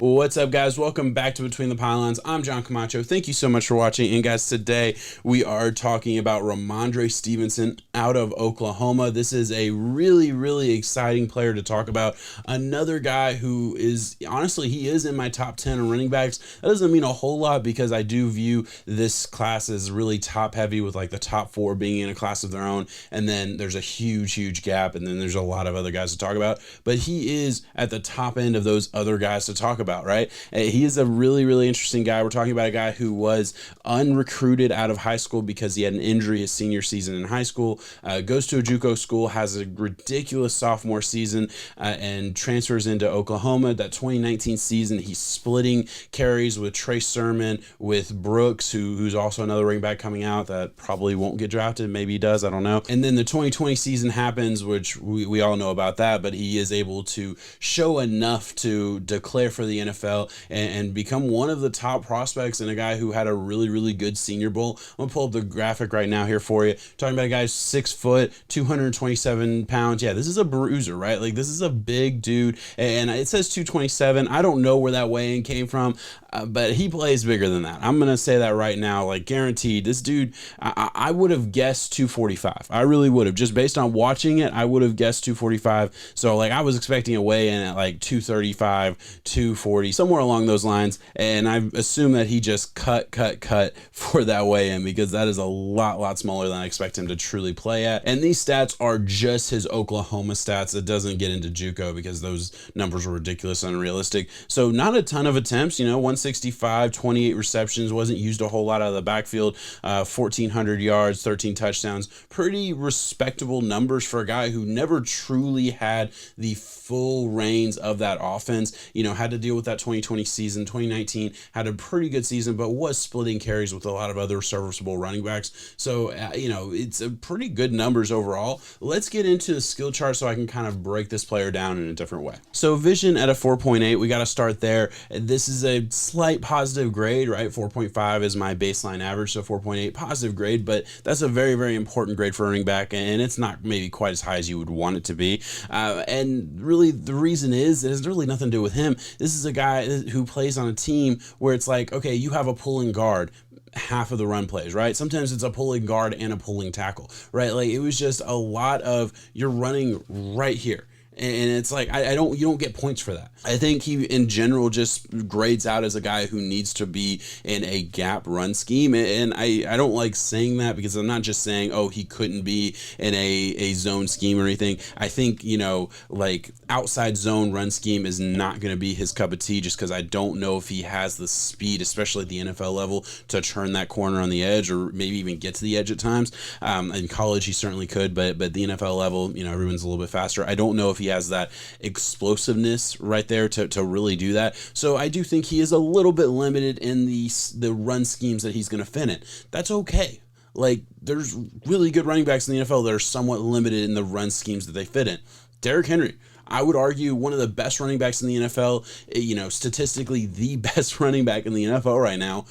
What's up, guys? Welcome back to Between the Pylons. I'm John Camacho. Thank you so much for watching. And guys, today we are talking about Rhamondre Stevenson out of Oklahoma. This is a really exciting player to talk about. Another guy who is, honestly, he is in my top 10 of running backs. That doesn't mean a whole lot because I do view this class as really top heavy, with like the top four being in a class of their own. And then there's a huge gap. And then there's a lot of other guys to talk about. But he is at the top end of those other guys to talk about, right? He is a really interesting guy. We're talking about a guy who was unrecruited out of high school because he had an injury his senior season in high school, goes to a JUCO school, has a ridiculous sophomore season, and transfers into Oklahoma. That 2019 season, he's splitting carries with Trey Sermon, with Brooks, who's also another running back coming out that probably won't get drafted. Maybe he does, I don't know. And then the 2020 season happens, which we all know about that, but he is able to show enough to declare for the NFL and become one of the top prospects, and a guy who had a really good Senior Bowl. I'm gonna pull up the graphic right now here for you. Talking about a guy 6 foot, 227 pounds. Yeah, this is a bruiser, right? Like, this is a big dude, and it says 227. I don't know where that weigh-in came from, but he plays bigger than that. I'm gonna say that right now, like guaranteed. This dude, I would have guessed 245. I really would have, just based on watching it. I would have guessed 245. So like, I was expecting a weigh-in at like 235, 240, somewhere along those lines, and I assume that he just cut for that weigh-in, because that is a lot smaller than I expect him to truly play at. And these stats are just his Oklahoma stats. It doesn't get into JUCO because those numbers were ridiculous and unrealistic. So not a ton of attempts, 165, 28 receptions, wasn't used a whole lot out of the backfield, 1,400 yards, 13 touchdowns. Pretty respectable numbers for a guy who never truly had the full reins of that offense. Had to deal with that 2020 season. 2019 had a pretty good season, but was splitting carries with a lot of other serviceable running backs. So, it's a pretty good numbers overall. Let's get into the skill chart so I can kind of break this player down in a different way. So vision at a 4.8, we got to start there. This is a slight positive grade, right? 4.5 is my baseline average, so 4.8 positive grade, but that's a very important grade for running back, and it's not maybe quite as high as you would want it to be. And really, the reason is, it has really nothing to do with him. This is a guy who plays on a team where it's like, okay, you have a pulling guard half of the run plays, right? Sometimes it's a pulling guard and a pulling tackle, right? Like, it was just a lot of, you're running right here. And it's like, you don't get points for that. I think he, in general, just grades out as a guy who needs to be in a gap run scheme. And I don't like saying that, because I'm not just saying, oh, he couldn't be in a zone scheme or anything. I think, like, outside zone run scheme is not going to be his cup of tea, just because I don't know if he has the speed, especially at the NFL level, to turn that corner on the edge, or maybe even get to the edge at times. In college, he certainly could, but the NFL level, everyone's a little bit faster. I don't know if he has that explosiveness right there to really do that. So I do think he is a little bit limited in the run schemes that he's going to fit in. That's okay. Like, there's really good running backs in the NFL that are somewhat limited in the run schemes that they fit in. Derrick Henry, I would argue one of the best running backs in the NFL, statistically the best running back in the NFL right now.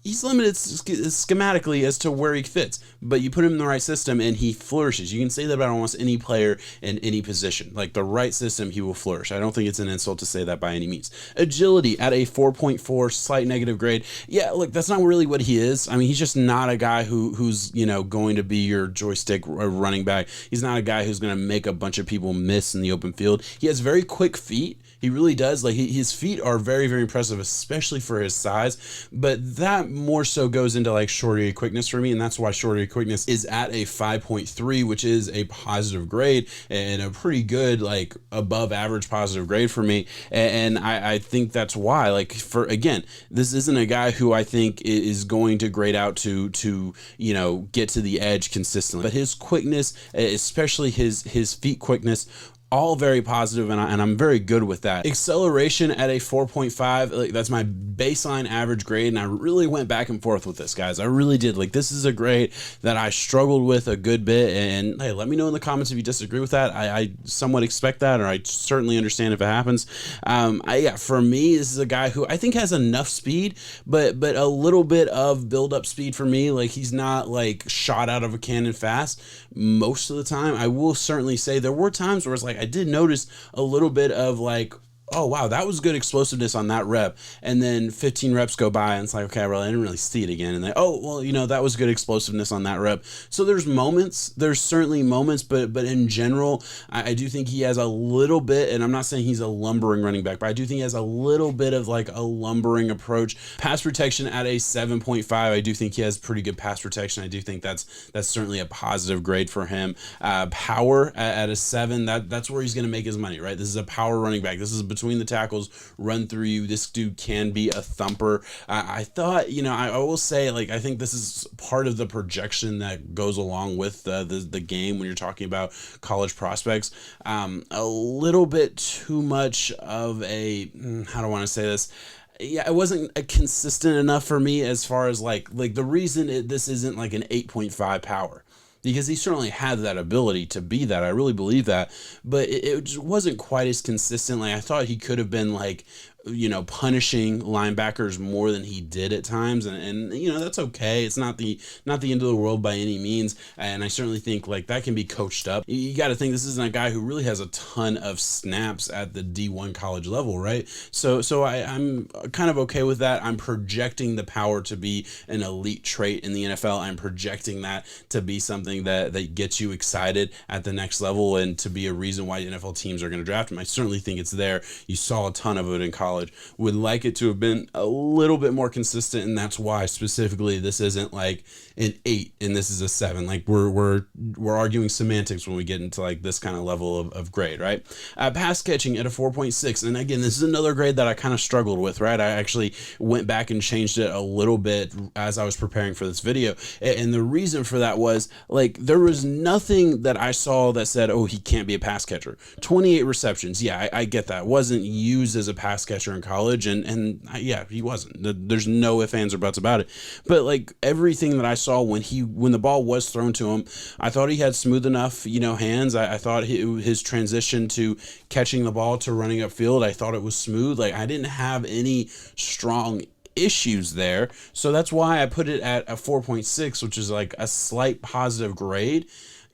He's limited schematically as to where he fits, but you put him in the right system and he flourishes. You can say that about almost any player in any position. Like, the right system, he will flourish. I don't think it's an insult to say that by any means. Agility at a 4.4, slight negative grade. Yeah, look, that's not really what he is. I mean, he's just not a guy who's going to be your joystick running back. He's not a guy who's going to make a bunch of people miss in the open field. He has very quick feet. He really does. Like, his feet are very impressive, especially for his size. But that more so goes into like short quickness for me, and that's why short quickness is at a 5.3, which is a positive grade and a pretty good, like, above average positive grade for me. And I think that's why, like, again, this isn't a guy who I think is going to grade out to get to the edge consistently. But his quickness, especially his feet quickness, all very positive, and I'm very good with that. Acceleration at a 4.5, like, that's my baseline average grade, and I really went back and forth with this, guys. I really did. Like, this is a grade that I struggled with a good bit, and hey, let me know in the comments if you disagree with that. I somewhat expect that, or I certainly understand if it happens. For me, this is a guy who I think has enough speed, but a little bit of build-up speed for me. Like, he's not, like, shot out of a cannon fast most of the time. I will certainly say there were times where it's like, I did notice a little bit of, like, oh, wow, that was good explosiveness on that rep. And then 15 reps go by and it's like, okay, well, I didn't really see it again. And then, oh, well, that was good explosiveness on that rep. So there's moments, there's certainly moments, but in general, I do think he has a little bit, and I'm not saying he's a lumbering running back, but I do think he has a little bit of like a lumbering approach. Pass protection at a 7.5, I do think he has pretty good pass protection. I do think that's certainly a positive grade for him. Power at a 7, that's where he's going to make his money, right? This is a power running back. This is between the tackles, run through you. This dude can be a thumper. I thought, I will say, like, I think this is part of the projection that goes along with the game when you're talking about college prospects. A little bit too much of a, how do I want to say this? Yeah, it wasn't consistent enough for me as far as like the reason this isn't like an 8.5 power. Because he certainly had that ability to be that. I really believe that. But it just wasn't quite as consistent. Like, I thought he could have been like, punishing linebackers more than he did at times. And that's okay. It's not the end of the world by any means. And I certainly think like that can be coached up. You got to think this isn't a guy who really has a ton of snaps at the D1 college level, right? So I'm kind of okay with that. I'm projecting the power to be an elite trait in the NFL. I'm projecting that to be something that gets you excited at the next level and to be a reason why NFL teams are going to draft him. I certainly think it's there. You saw a ton of it in college. Would like it to have been a little bit more consistent, and that's why specifically this isn't like an 8 and this is a 7. Like we're arguing semantics when we get into like this kind of level of grade, right? Pass catching at a 4.6, and again, this is another grade that I kind of struggled with, right? I actually went back and changed it a little bit as I was preparing for this video, and the reason for that was like there was nothing that I saw that said, oh, he can't be a pass catcher. 28 receptions, yeah, I get that. Wasn't used as a pass catcher in college, and yeah, he wasn't. There's no ifs, ands, or buts about it. But like everything that I saw when the ball was thrown to him, I thought he had smooth enough, hands. I thought his transition to catching the ball to running upfield, I thought it was smooth. Like I didn't have any strong issues there. So that's why I put it at a 4.6, which is like a slight positive grade.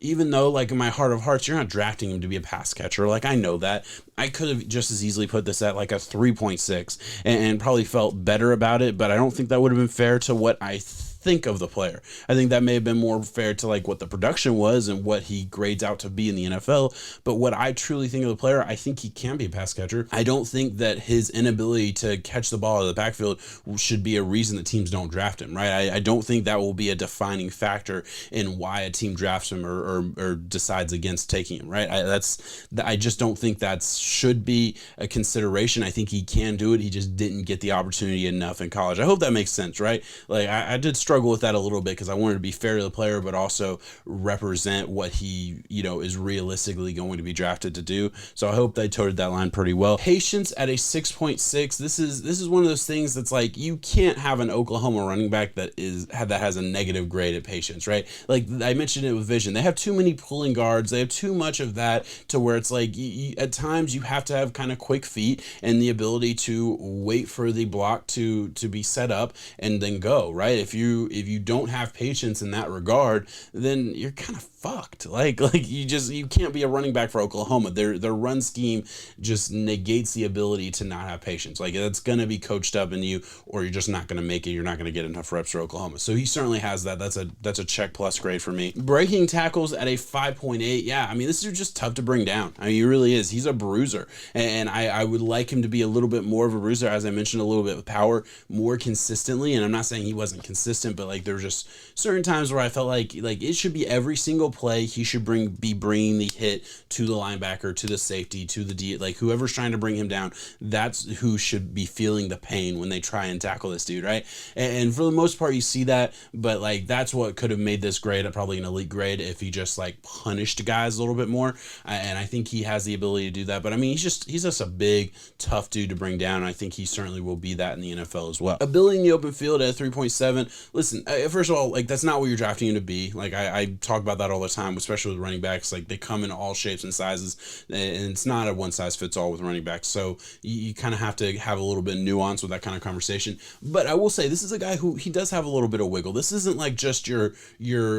Even though, like, in my heart of hearts, you're not drafting him to be a pass catcher. Like, I know that. I could have just as easily put this at, like, a 3.6 and probably felt better about it, but I don't think that would have been fair to what I think of the player. I think that may have been more fair to, like, what the production was and what he grades out to be in the NFL, but what I truly think of the player, I think he can be a pass catcher. I don't think that his inability to catch the ball out of the backfield should be a reason that teams don't draft him, right? I don't think that will be a defining factor in why a team drafts him or decides against taking him, right? I just don't think that should be a consideration. I think he can do it. He just didn't get the opportunity enough in college. I hope that makes sense, right? Like I did struggle with that a little bit because I wanted to be fair to the player, but also represent what he, is realistically going to be drafted to do. So I hope they toted that line pretty well. Patience at a 6.6. This is one of those things that's like you can't have an Oklahoma running back that has a negative grade at patience, right? Like I mentioned it with vision. They have too many pulling guards. They have too much of that to where it's like at times you have to have kind of quick feet and the ability to wait for the block to be set up and then go, right? If you don't have patience in that regard, then you're kind of fucked. Like you can't be a running back for Oklahoma. Their run scheme just negates the ability to not have patience. Like it's gonna be coached up in you, or you're just not gonna make it. You're not gonna get enough reps for Oklahoma. So he certainly has that. That's a check plus grade for me. Breaking tackles at a 5.8. Yeah, I mean this is just tough to bring down. I mean he really is. He's a bruiser, and I would like him to be a little bit more of a bruiser, as I mentioned, a little bit with power, more consistently. And I'm not saying he wasn't consistent, but like there were just certain times where I felt like it should be every single play he should be bringing the hit to the linebacker, to the safety, to the D, like whoever's trying to bring him down, that's who should be feeling the pain when they try and tackle this dude, right? And for the most part you see that, but like that's what could have made this grade probably an elite grade if he just like punished guys a little bit more, and I think he has the ability to do that. But I mean he's just a big tough dude to bring down, and I think he certainly will be that in the NFL as well. Ability in the open field at 3.7. listen, first of all, like, that's not what you're drafting him to be. Like, I talk about that all the time, especially with running backs. Like, they come in all shapes and sizes, and it's not a one size fits all with running backs. So you kind of have to have a little bit of nuance with that kind of conversation. But I will say, this is a guy who, he does have a little bit of wiggle. This isn't like just your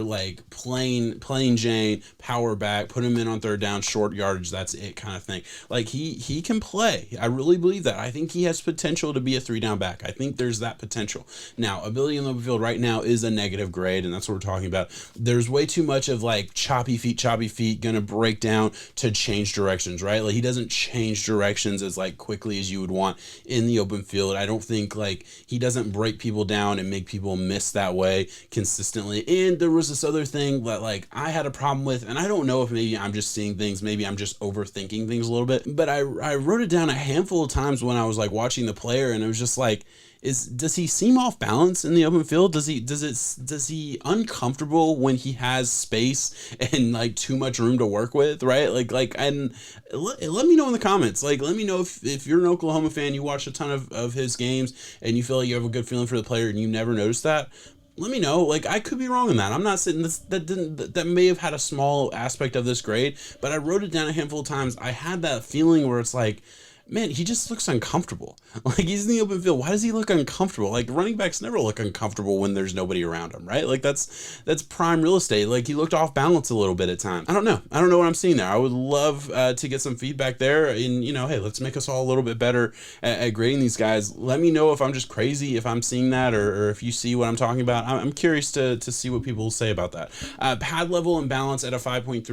like plain Jane power back, put him in on third down, short yardage, that's it kind of thing. Like, he can play. I really believe that. I think he has potential to be a 3-down back. I think there's that potential. Now, ability in the open field right now is a negative grade, and that's what we're talking about. There's way too much of like choppy feet, gonna break down to change directions, right? Like, he doesn't change directions as like quickly as you would want in the open field. I don't think, like, he doesn't break people down and make people miss that way consistently. And there was this other thing that, like, I had a problem with, and I don't know if maybe I'm just seeing things, maybe I'm just overthinking things a little bit, but I wrote it down a handful of times when I was like watching the player, and it was just like, does he seem off balance in the open field? Does he uncomfortable when he has space and like too much room to work with, right? And let me know in the comments. Like, let me know if you're an Oklahoma fan, you watch a ton of his games, and you feel like you have a good feeling for the player and you never noticed that. Let me know. Like, I could be wrong in that. I'm not saying that may have had a small aspect of this grade, but I wrote it down a handful of times. I had that feeling where it's like, man, he just looks uncomfortable. Like, he's in the open field. Why does he look uncomfortable? Like, running backs never look uncomfortable when there's nobody around him, right? Like, that's prime real estate. Like, he looked off balance a little bit at times. I don't know what I'm seeing there. I would love to get some feedback there, and, hey, let's make us all a little bit better at grading these guys. Let me know if I'm just crazy, if I'm seeing that, or if you see what I'm talking about. I'm curious to see what people say about that. Pad level and balance at a 5.3.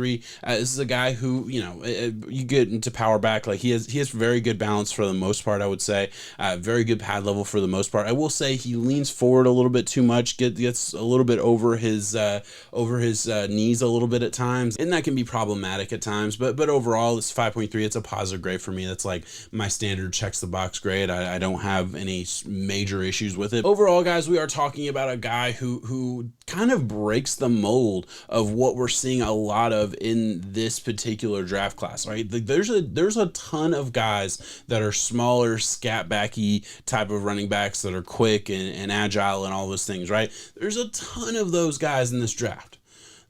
This is a guy who, you get into power back. Like, he has very good balance for the most part, I would say. Very good pad level for the most part. I will say he leans forward a little bit too much, gets a little bit over his knees a little bit at times, and that can be problematic at times. But overall, it's 5.3. It's a positive grade for me. That's like my standard checks the box grade. I don't have any major issues with it. Overall, guys, we are talking about a guy who kind of breaks the mold of what we're seeing a lot of in this particular draft class, right? There's a ton of guys that are smaller, scat backy type of running backs that are quick and agile and all those things, right? There's a ton of those guys in this draft.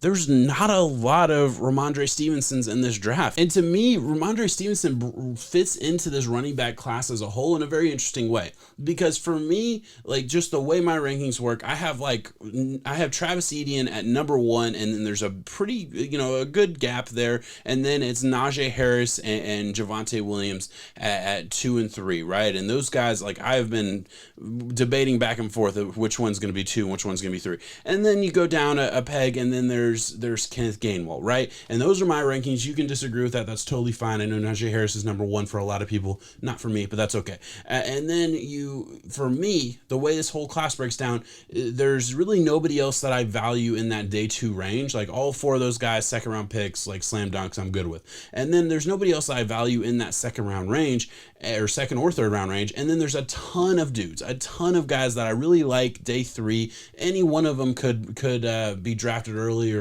There's not a lot of Rhamondre Stevensons in this draft. And to me, Rhamondre Stevenson fits into this running back class as a whole in a very interesting way. Because for me, like, just the way my rankings work, I have Travis Etienne at number 1, and then there's a pretty, a good gap there. And then it's Najee Harris and Javonte Williams at 2 and 3, right? And those guys, like, I've been debating back and forth of which one's going to be 2 and which one's going to be 3. And then you go down a peg, and then there's Kenneth Gainwell, right? And those are my rankings. You can disagree with that. That's totally fine. I know Najee Harris is number 1 for a lot of people. Not for me, but that's okay. And then for me, the way this whole class breaks down, there's really nobody else that I value in that day 2 range. Like, all 4 of those guys, second round picks, like slam dunks, I'm good with. And then there's nobody else that I value in that second round range, or second or third round range. And then there's a ton of dudes, a ton of guys that I really like day 3. Any one of them could be drafted early or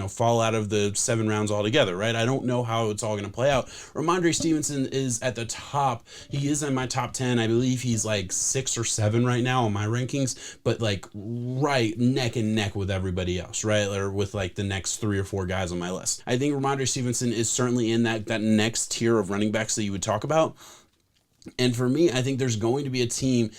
fall out of the 7 rounds altogether, right? I don't know how it's all going to play out. Rhamondre Stevenson is at the top. He is in my top 10. I believe he's like 6 or 7 right now on my rankings, but like right neck and neck with everybody else, right? Or with like the next 3 or 4 guys on my list. I think Rhamondre Stevenson is certainly in that next tier of running backs that you would talk about. And for me, I think there's going to be a team,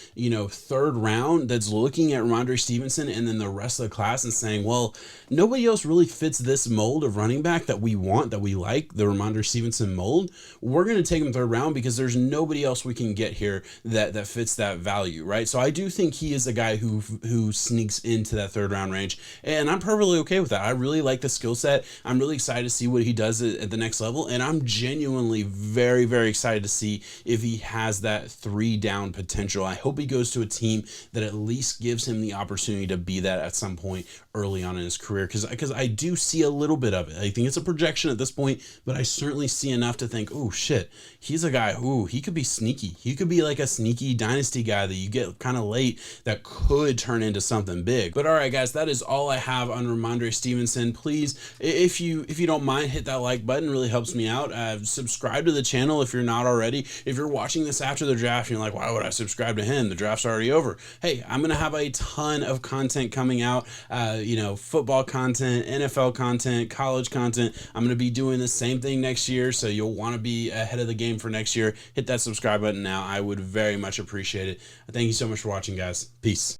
third round that's looking at Rhamondre Stevenson and then the rest of the class and saying, well, nobody else really fits this mold of running back that we want, that we like, the Rhamondre Stevenson mold. We're going to take him third round because there's nobody else we can get here that fits that value, right? So I do think he is a guy who sneaks into that third round range, and I'm perfectly okay with that. I really like the skill set. I'm really excited to see what he does at the next level, and I'm genuinely very, very excited to see if he has that 3 down potential. I hope he goes to a team that at least gives him the opportunity to be that at some point early on in his career, because I do see a little bit of it. I think it's a projection at this point, but I certainly see enough to think, oh shit, he's a guy, he could be sneaky. He could be like a sneaky dynasty guy that you get kind of late that could turn into something big. But all right, guys, that is all I have on Rhamondre Stevenson. Please, if you don't mind, hit that like button. It really helps me out. Subscribe to the channel if you're not already. If you're watching watching this after the draft and you're like, why would I subscribe to him? The draft's already over. Hey, I'm going to have a ton of content coming out, football content, NFL content, college content. I'm going to be doing the same thing next year, so you'll want to be ahead of the game for next year. Hit that subscribe button now. I would very much appreciate it. Thank you so much for watching, guys. Peace.